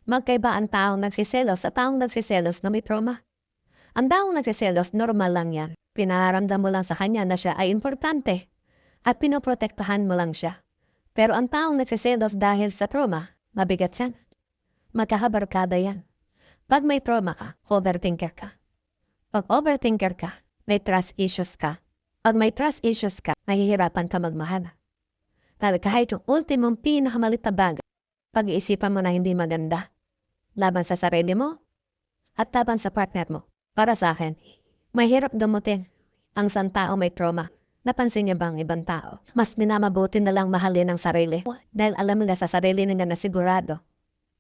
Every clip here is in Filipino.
Magkaiba ang taong nagsiselos sa taong nagsiselos na may trauma. Ang taong nagsiselos, normal lang yan. Pinaramdam mo lang sa kanya na siya ay importante at pinoprotektahan mo lang siya. Pero ang taong nagsiselos dahil sa trauma, mabigat yan. Magkakabarkada yan. Pag may trauma ka, overthinker ka. Pag overthinker ka, may trust issues ka. Pag may trust issues ka, mahihirapan ka magmahal. Dahil kahit yung ultimong pinakamalit na bagay, pag-iisipan mo na hindi maganda. Laban sa sarili mo at laban sa partner mo. Para sa akin, mahirap dumutin ang isang tao may trauma. Napansin niya bang ibang tao? Mas minamabuti na lang mahalin ang sarili. Dahil alam nila sa sarili nila na sigurado,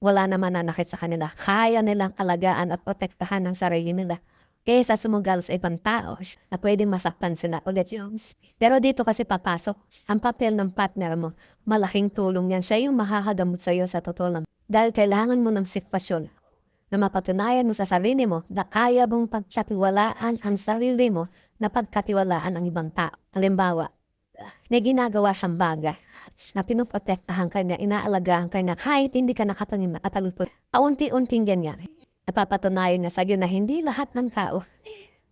wala naman nanakit sa kanila. Kaya nilang alagaan at protektahan ang sarili nila. Kaysa sumugal sa ibang tao na pwedeng masaktan sila ulit yung. Pero dito kasi papasok ang papel ng partner mo. Malaking tulong yan. Siya yung makakagamot sa iyo sa totoo lang. Dahil kailangan mo ng sitwasyon na mapatunayan mo sa sarili mo na kaya mong pagkatiwalaan ang sarili mo na pagkatiwalaan ang ibang tao. Halimbawa, na ginagawa siyang bagay na pinoprotektahan ka niya, inaalagaan ka niya kahit hindi ka nakatanim na katalupod. Unti-unting ganyan. Napapatunayan na sa iyo na hindi lahat ng tao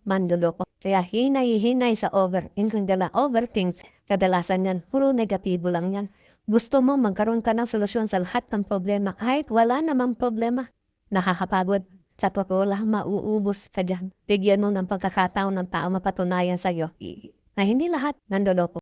manduloko. Kaya hinay-hinay sa overthinking dala overthink. Kadalasan yan, puro negatibo lang yan. Gusto mo magkaroon ka ng solusyon sa lahat ng problema kahit wala namang problema. Nakakapagod. Sa totoo lang, mauubos ka dyan. Bigyan mo ng pagkakataon ng tao mapatunayan sa iyo na hindi lahat nandoloko.